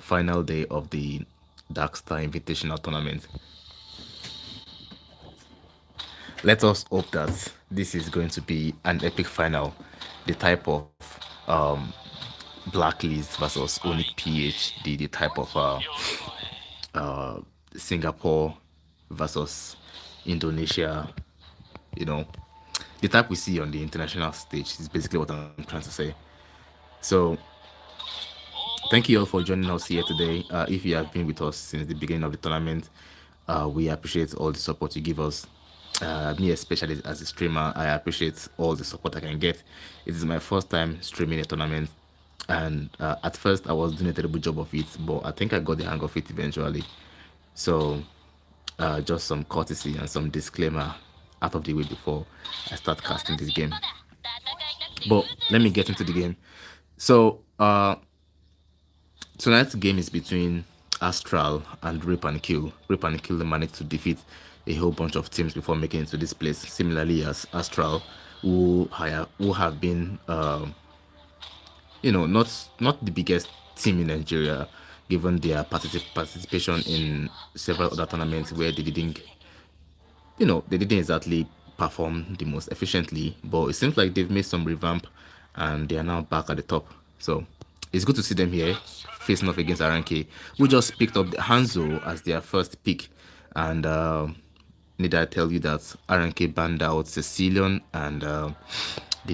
final day of the Darkstar Invitational tournament. Let us hope that this is going to be an epic final, the type of Blacklist versus Onyx PH, the type of uh, Singapore versus Indonesia, you know, the type we see on the international stage is basically what I'm trying to say. So, thank you all for joining us here today. If you have been with us since the beginning of the tournament, we appreciate all the support you give us. Me, especially as a streamer, I appreciate all the support I can get. It is my first time streaming a tournament, and at first I was doing a terrible job of it, but I think I got the hang of it eventually. So, just some courtesy and some disclaimer out of the way before I start casting this game. But let me get into the game. So, tonight's game is between Astral and Rip and Kill. Rip and Kill managed to defeat a whole bunch of teams before making it to this place. Similarly as Astral, who have been, not the biggest team in Nigeria, given their participation in several other tournaments where they didn't exactly perform the most efficiently. But it seems like they've made some revamp, and they are now back at the top. So it's good to see them here facing off against RNK, who just picked up Hanzo as their first pick. And need I tell you that RNK banned out Cecilion and the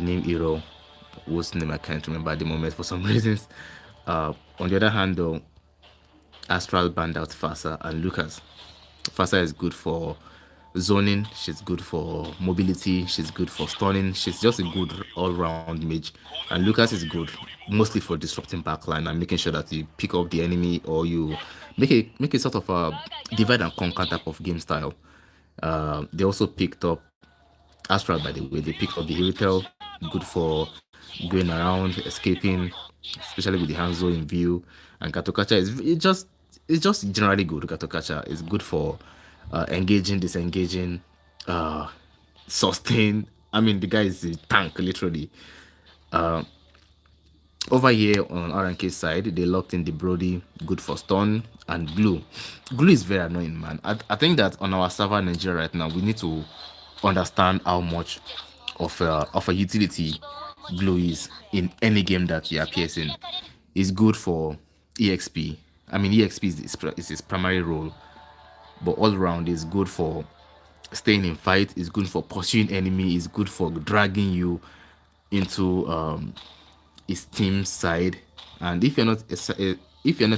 name hero, whose name I can't remember at the moment for some reasons. On the other hand, though, Astral banned out Fasa and Lucas. Fasa is good for zoning, she's good for mobility, she's good for stunning, she's just a good all-round mage. And Lucas is good mostly for disrupting backline and making sure that you pick up the enemy, or you make a sort of a divide and conquer type of game style. They also picked up Astral, by the way. They picked up the Heritel, good for going around, escaping, especially with the Hanzo in view. And Gatokacha it's just generally good. Gatokacha is good for engaging, disengaging, sustain. I mean, the guy is a tank, literally. Over here on RNK's side, they locked in the Brody, good for stun, and Glue. Glue is very annoying, man. I think that on our server in Nigeria right now, we need to understand how much of a utility Glue is in any game that he appears in. It's good for EXP. I mean, EXP is his primary role, but all around is good for staying in fight, is good for pursuing enemy, is good for dragging you into his team side. And if you're not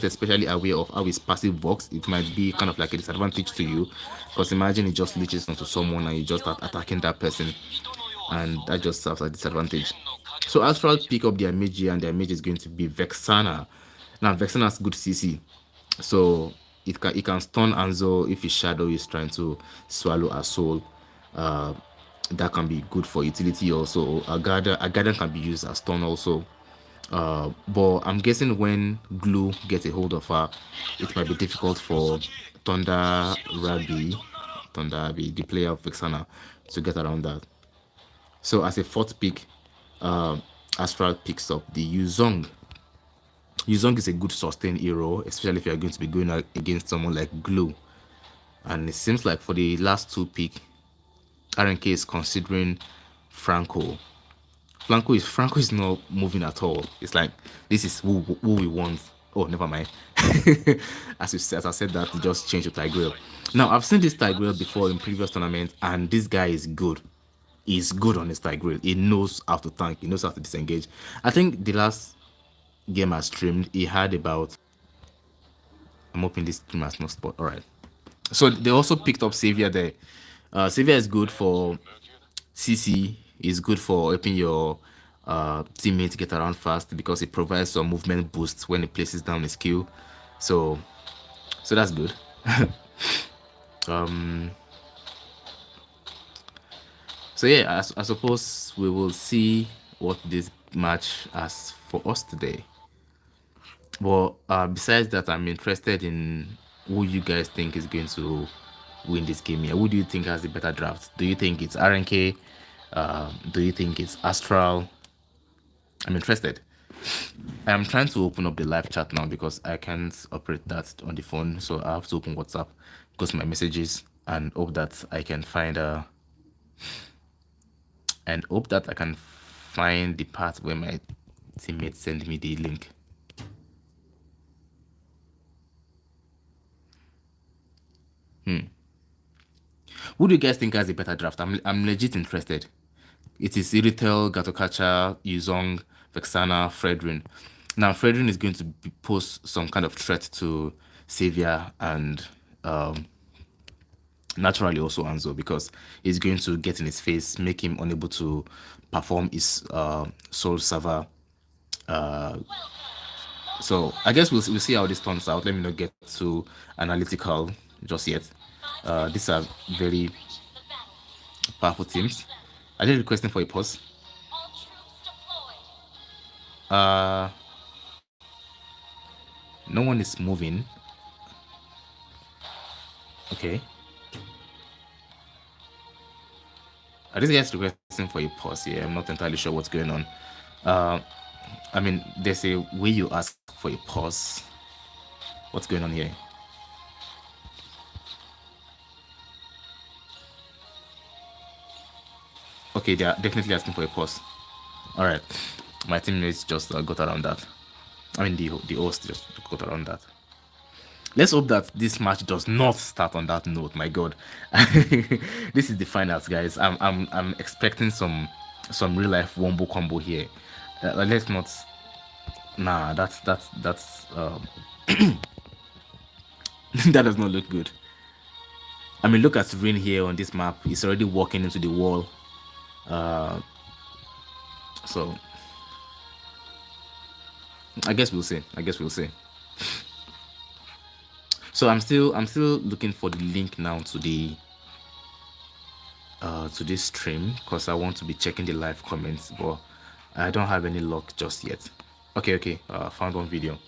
especially aware of how his passive works, it might be kind of like a disadvantage to you, because imagine it just leeches onto someone and you just start attacking that person, and that just serves as a disadvantage. So Astral pick up their mage here, and their mage is going to be Vexana. Now Vexana has good CC, so it can stun Anzo if his shadow is trying to swallow a soul. That can be good for utility also. A garden can be used as stun also. But I'm guessing when Glue gets a hold of her, it might be difficult for Thunder Rabi, the player of Vexana, to get around that. So as a fourth pick, Astral picks up the Yuzong. Yuzong is a good sustain hero, especially if you're going to be going against someone like Glue. And it seems like for the last two pick, RNK is considering Franco. Franco is not moving at all. It's like, this is who we want. Oh, never mind. as I said that, he just changed to Tigreal. Now, I've seen this Tigreal before in previous tournaments, and this guy is good. He's good on his Tigreal. He knows how to tank. He knows how to disengage. I think the last game I streamed, he had about... I'm hoping this stream has no spot. All right. So they also picked up Savior there. Savior is good for CC, is good for helping your teammate get around fast, because it provides some movement boost when it places down a skill. So that's good. So yeah, I suppose we will see what this match has for us today. But besides that, I'm interested in who you guys think is going to win this game here. Who do you think has the better draft? Do you think it's RNK? Do you think it's Astral? I'm interested. I am trying to open up the live chat now because I can't operate that on the phone. So I have to open WhatsApp, go to my messages, and hope that I can find the part where my teammates send me the link. Who do you guys think has a better draft? I'm legit interested. It is Iritel, Gatokacha, Yuzong, Vexana, Fredrin. Now, Fredrin is going to pose some kind of threat to Xavier and naturally also Anzo, because he's going to get in his face, make him unable to perform his Soul Server. So I guess we'll see how this turns out. Let me not get too analytical just yet. These are very powerful teams. Are they requesting for a pause? Uh, no one is moving. Okay. Are these guys requesting for a pause here? I'm not entirely sure what's going on. I mean, there's a way you ask for a pause. What's going on here? Okay, they are definitely asking for a pause. All right, my teammates just got around that. I mean, the host just got around that. Let's hope that this match does not start on that note. My God, this is the finals, guys. I'm expecting some real life wombo combo here. Let's not. Nah, that's that does not look good. I mean, look at Rin here on this map. It's already walking into the wall. So I guess we'll see. I guess we'll see. So I'm still looking for the link now to the to this stream because I want to be checking the live comments, but I don't have any luck just yet. Okay. Found one video.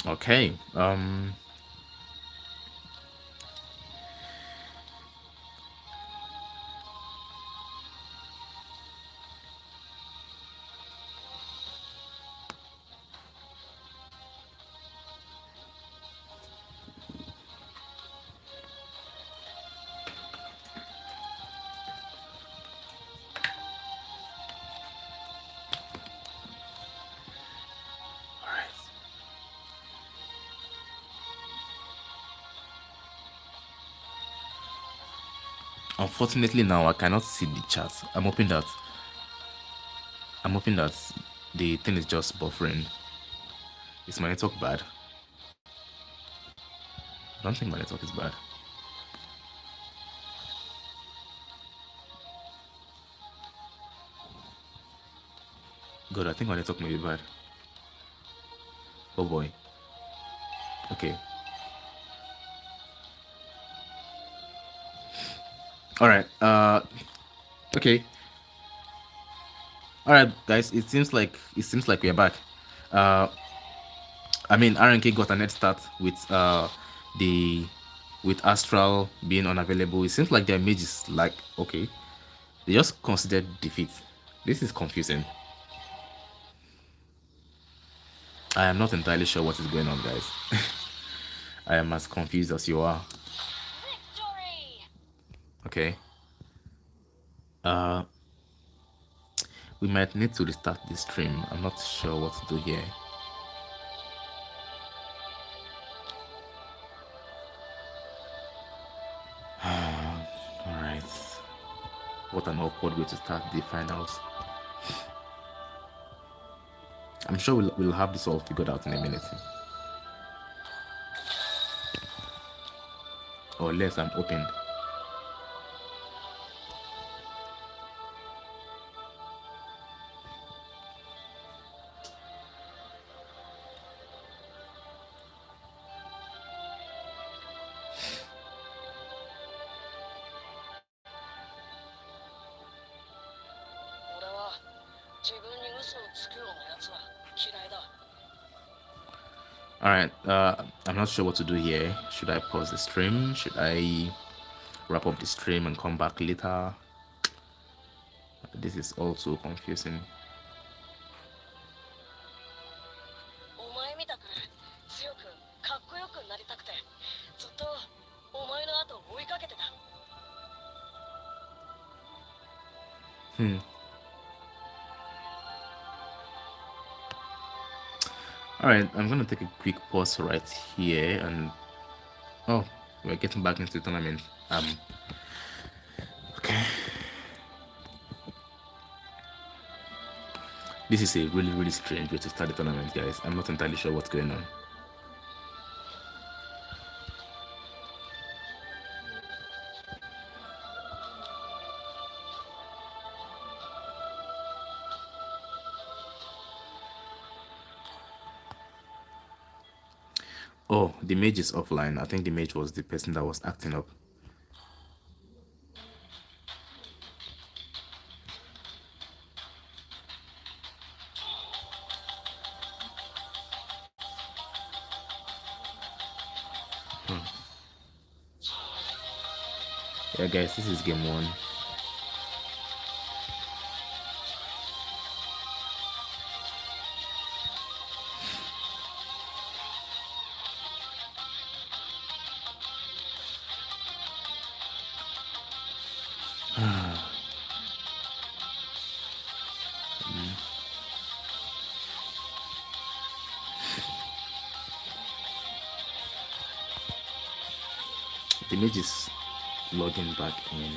Okay. Unfortunately, now I cannot see the chat. I'm hoping that the thing is just buffering. Is my network bad? I don't think my network is bad. God, I think my network may be bad. Oh boy. Okay. All right. Okay. All right, guys. It seems like we're back. Uh, I mean, RNK got an head start with the with Astral being unavailable. It seems like their mage is like okay. They just considered defeat. This is confusing. I am not entirely sure what is going on, guys. I am as confused as you are. Okay. We might need to restart this stream. I'm not sure what to do here. Alright. What an awkward way to start the finals. I'm sure we'll have this all figured out in a minute. Or less I'm open. All right. I'm not sure what to do here. Should I pause the stream? Should I wrap up the stream and come back later? This is also confusing. Hmm. All right. I'm gonna take a quick pause right here, and oh, we're getting back into the tournament. Okay. This is a really, really strange way to start the tournament, guys. I'm not entirely sure what's going on. Oh, the mage is offline. I think the mage was the person that was acting up. Yeah, guys, this is game one. The mage is logging back in.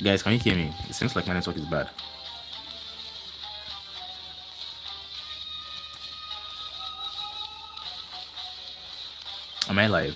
Guys, can you hear me? It seems like my network is bad. Am I live?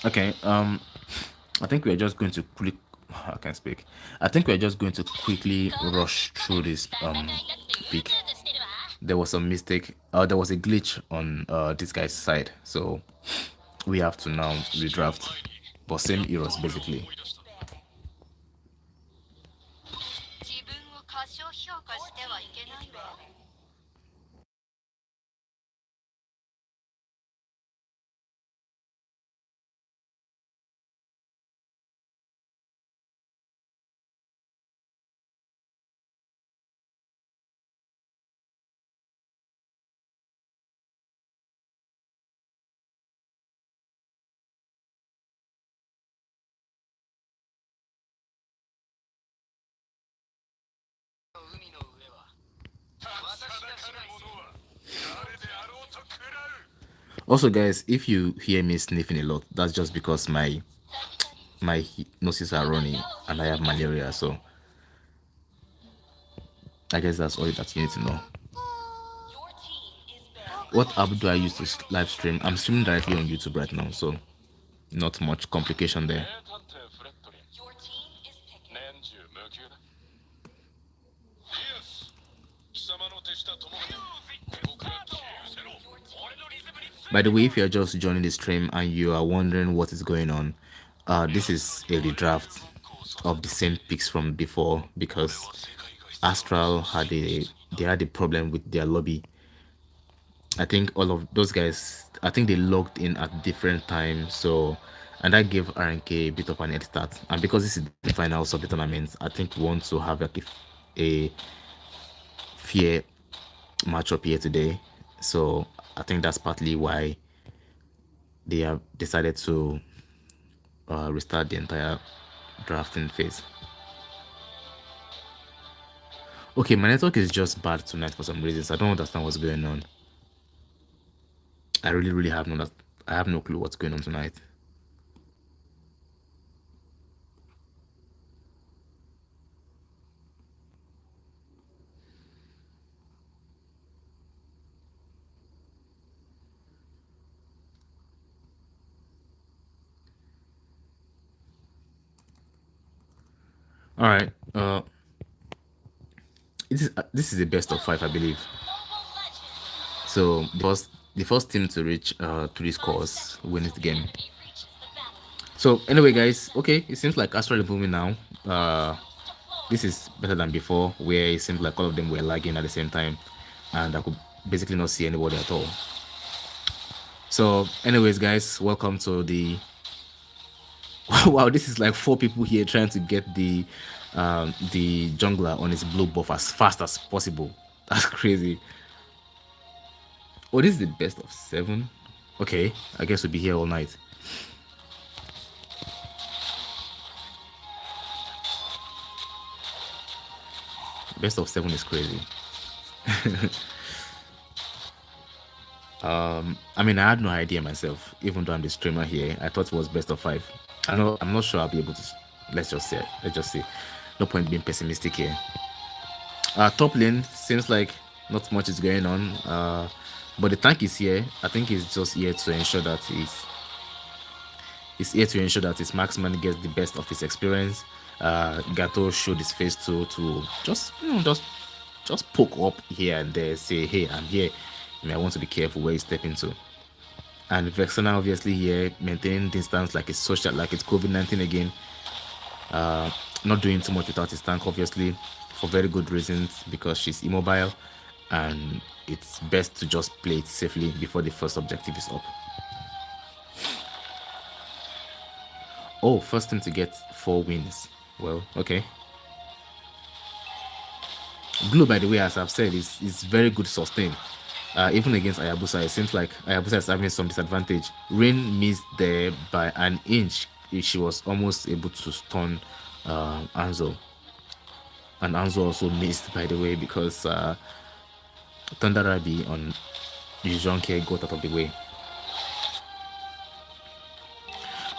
Okay, I think we're just going to quick. I can speak. I think we're just going to quickly rush through this pick. There was a mistake. There was a glitch on this guy's side, so we have to now redraft. But same heroes basically. Also, guys, if you hear me sniffing a lot, that's just because my noses are running and I have malaria. So I guess that's all that you need to know. What app do I use to live stream? I'm streaming directly on YouTube right now, so not much complication there. By the way, if you're just joining the stream and you are wondering what is going on, this is a redraft of the same picks from before because Astral had a problem with their lobby. I think all of those guys, I think they logged in at different times, so and that gave RNK a bit of an head start. And because this is the finals of the tournament, I think we want to have like a fair matchup here today. So I think that's partly why they have decided to restart the entire drafting phase. Okay, my network is just bad tonight for some reasons. I don't understand what's going on. I really have I have no clue what's going on tonight. All right. This is the best of five, I believe. So the first team to reach three scores wins the game. So anyway, guys, okay, it seems like Astral is moving now. This is better than before, where it seemed like all of them were lagging at the same time, and I could basically not see anybody at all. So, anyways, guys, welcome to the. Wow, this is like four people here trying to get the jungler on his blue buff as fast as possible. That's crazy. Oh, this is the best of 7. Okay, I guess we'll be here all night. Best of 7 is crazy. I mean, I had no idea myself, even though I'm the streamer here. I thought it was best of 5. I'm not sure I'll be able to. Let's just say. Let's just say. No point being pessimistic here. Top lane seems like not much is going on. But the tank is here. I think he's just here to ensure that his marksman gets the best of his experience. Gato showed his face to just just poke up here and there, say, hey, I'm here. You may want to be careful where you step into. And Vexana obviously here maintaining distance like it's social, like it's COVID-19 again. Not doing too much without his tank, obviously, for very good reasons, because she's immobile, and it's best to just play it safely before the first objective is up. Oh, first team to get 4 wins. Well, okay. Blue, by the way, as I've said, is very good sustain. Even against Ayabusa, it seems like Ayabusa is having some disadvantage. Rain missed there by an inch. She was almost able to stun Anzo. And Anzo also missed, by the way, because Thunder Rabi on Yujonke got out of the way.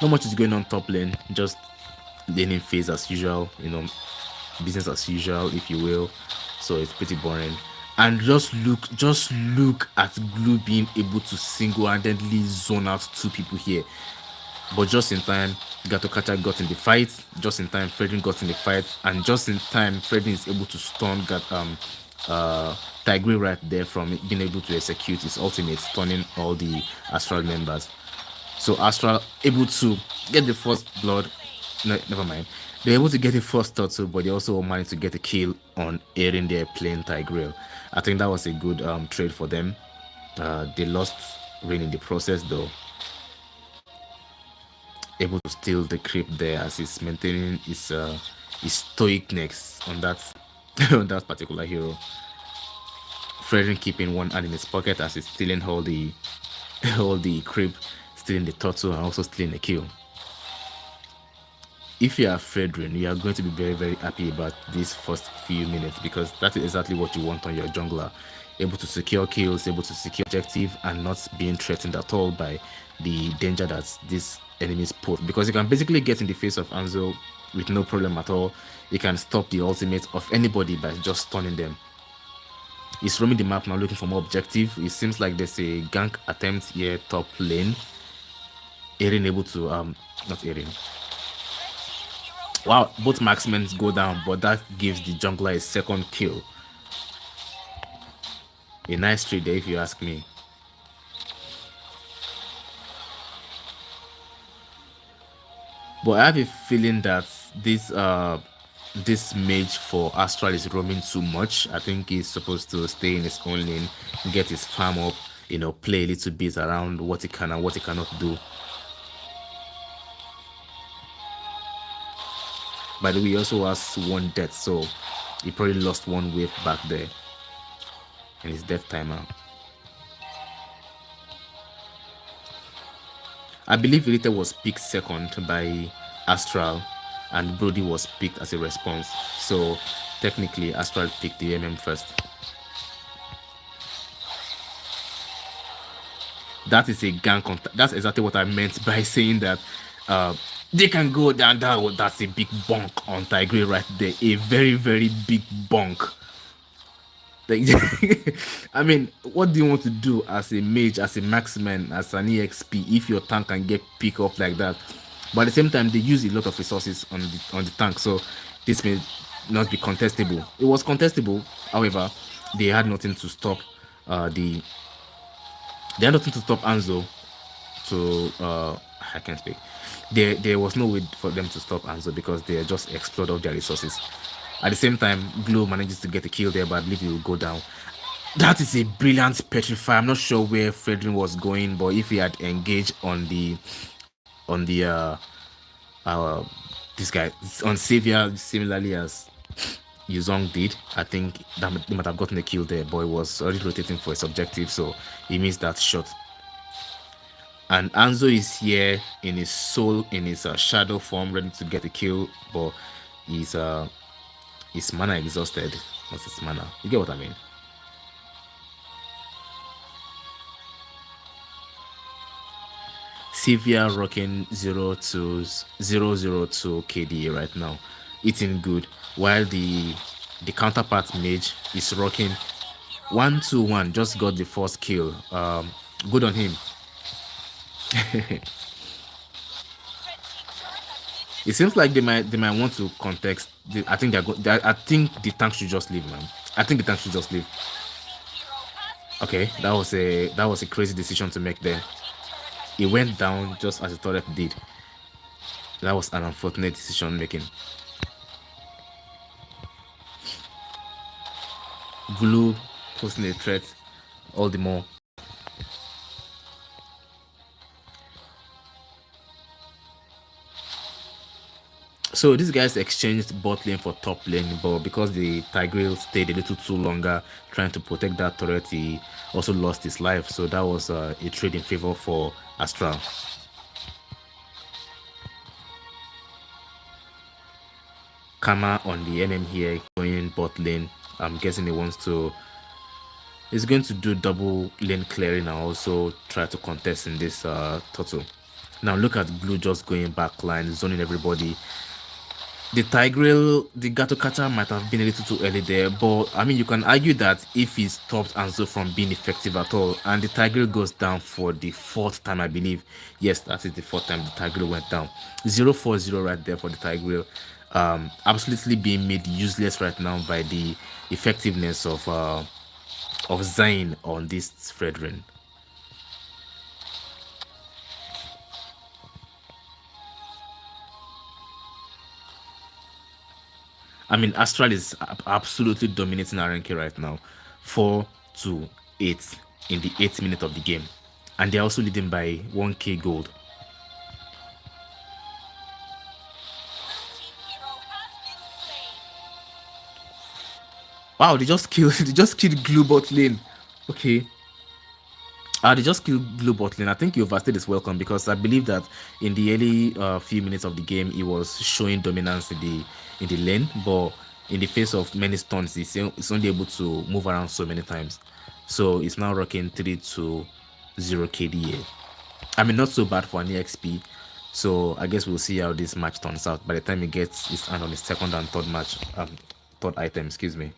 Not much is going on top lane, just laning phase as usual, business as usual, if you will. So it's pretty boring. And just look at Glue being able to single-handedly zone out 2 people here. But just in time, Gatokacha got in the fight. Just in time, Fredrin got in the fight. And just in time, Fredrin is able to stun Tigray right there from being able to execute his ultimate, stunning all the Astral members. So Astral able to get the first blood. No, never mind. They're able to get the first turtle, but they also managed to get a kill on Erin there playing Tigreal. I think that was a good trade for them. They lost Rain in the process though. Able to steal the creep there as he's maintaining his stoicness on that on that particular hero. Frederick keeping one hand in his pocket as he's stealing all the all the creep, stealing the turtle, and also stealing the kill. If you are Fredrin, you are going to be very happy about these first few minutes, because that is exactly what you want on your jungler. Able to secure kills, able to secure objective, and not being threatened at all by the danger that these enemies put. Because you can basically get in the face of Anzo with no problem at all. You can stop the ultimate of anybody by just stunning them. He's roaming the map now looking for more objective. It seems like there's a gank attempt here top lane. Erin able to not Erin. Wow, both marksmen go down, but that gives the jungler a second kill. A nice trade there, if you ask me. But I have a feeling that this mage for Astral is roaming too much. I think he's supposed to stay in his own lane, get his farm up, play a little bit around what he can and what he cannot do. By the way, he also has 1 death, so he probably lost 1 wave back there in his death timer. I believe Elite was picked second by Astral, and Brody was picked as a response. So technically Astral picked the MM first. That is a gang contact. That's exactly what I meant by saying that they can go down. That's a big bonk on Tigray right there. A very, very big bonk. Like, I mean, what do you want to do as a mage, as a marksman, as an EXP if your tank can get pick up like that? But at the same time, they use a lot of resources on the tank, so this may not be contestable. It was contestable, however, they had nothing to stop the they had nothing to stop Anzo to I can't speak. There was no way for them to stop Anzo because they just explode all their resources. At the same time, Glow manages to get a kill there, but I believe he will go down. That is a brilliant petrify. I'm not sure where Fredrin was going, but if he had engaged on the this guy on Savior similarly as Yuzong did, I think that he might have gotten a kill there, but he was already rotating for his objective, so he missed that shot. And Anzo is here in his soul, in his shadow form, ready to get a kill, but his mana exhausted. What's his mana? You get what I mean? Severe rocking 0-2 002 KDA right now, eating good, while the counterpart mage is rocking 1-2-1. Just got the first kill. Good on him. It seems like they might want to context. I think I think the tank should just leave, man. I think the tank should just leave. Okay, that was a crazy decision to make there. It went down just as the turret did. That was an unfortunate decision making. Glue posing a threat all the more. So these guys exchanged bot lane for top lane, but because the Tigreal stayed a little too longer trying to protect that turret, he also lost his life. So that was a trade in favor for Astral. Kama on the MM here going bot lane. I'm guessing he wants to. He's going to do double lane clearing and also try to contest in this total. Now look at Blue just going back line, zoning everybody. The Tigreal, the Gatokata might have been a little too early there, but I mean, you can argue that if he stopped Anzo from being effective at all, and the Tigreal goes down for the 4th time, I believe. Yes, that is the 4th time the Tigreal went down. 0-4-0 right there for the Tigreal. Absolutely being made useless right now by the effectiveness of Zayn on this Fredrin. I mean, Astral is absolutely dominating RNK right now, 4-8 in the 8th minute of the game, and they're also leading by 1k gold. Wow, they just killed Glue bot lane. Okay. They just killed Blue bot lane. I think overstayed is welcome because I believe that in the early few minutes of the game, he was showing dominance in the lane, but in the face of many stuns, he's only able to move around so many times. So it's now rocking 3-0 KDA. I mean, not so bad for an EXP. So I guess we'll see how this match turns out by the time he gets his hand on his second and third match, third item, excuse me.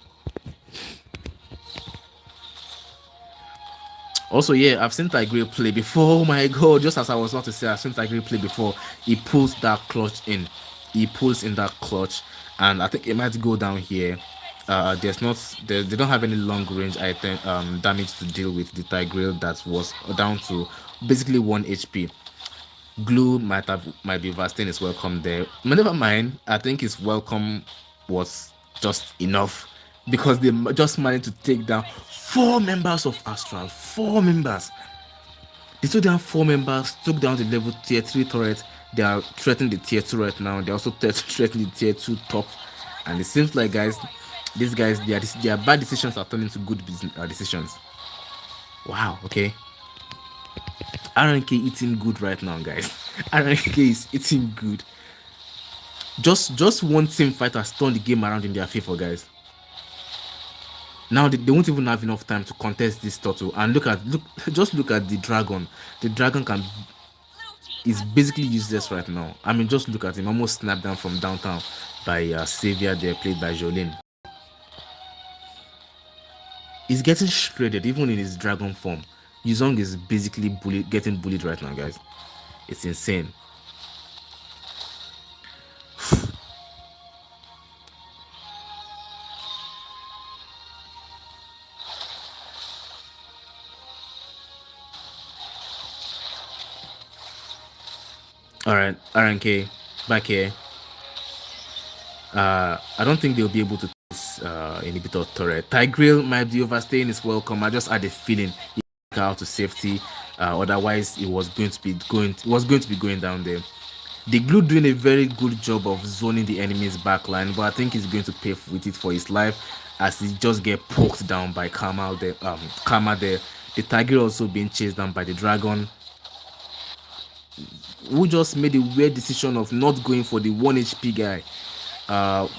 Also, yeah, I've seen Tigreal play before. Oh my god, just as I was about to say, I've seen Tigreal play before. He pulls that clutch in. He pulls in that clutch, and I think it might go down here. They don't have any long range item damage to deal with the Tigreal that was down to basically 1 HP. Glue might be Vastin is welcome there. But never mind. I think his welcome was just enough because they just managed to take down 4 members of Astral. 4 members. They took down 4 members, took down the level tier 3 turret. They are threatening the tier 2 right now. They're also threatening the tier 2 top. And it seems like, guys, these guys, their bad decisions are turning into good decisions. Wow, okay. RNK eating good right now, guys. RNK is eating good. Just one team fight has turned the game around in their favor, guys. Now they won't even have enough time to contest this turtle. And just look at the dragon. The dragon is basically useless right now. I mean, just look at him, almost snapped down from downtown by Savior there, played by Jolene. He's getting shredded even in his dragon form. Yuzong is basically getting bullied right now, guys. It's insane. Alright, RNK, back here. I don't think they'll be able to this inhibitor turret. Tigreal might be overstaying his welcome. I just had a feeling he got out to safety. Otherwise, it was going to be going down there. The glue doing a very good job of zoning the enemy's backline, but I think he's going to pay with it for his life as he just get poked down by Karma there. The Tiger also being chased down by the dragon, who just made a weird decision of not going for the 1 HP guy,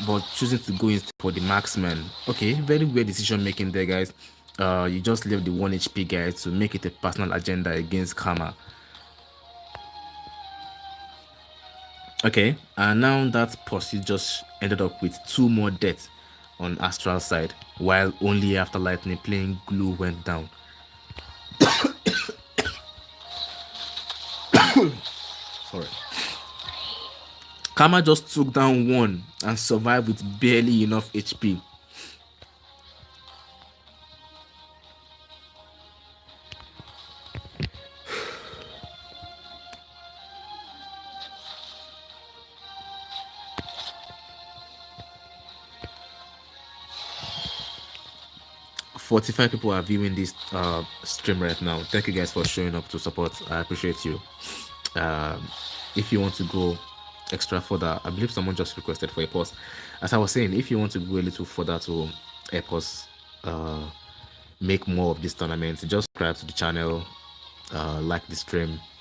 but choosing to go instead for the marksman. Okay, very weird decision making there, guys. You just left the 1 HP guy to make it a personal agenda against Karma. Okay, and now that pursuit just ended up with 2 more deaths on Astral side, while only after Lightning playing glue went down. Sorry. Karma just took down 1 and survived with barely enough HP. $45 people are viewing this stream right now. Thank you guys for showing up to support. I appreciate you. If you want to go extra further, I believe someone just requested for a pause. As I was saying, if you want to go a little further to help us make more of this tournament, just subscribe to the channel, like the stream,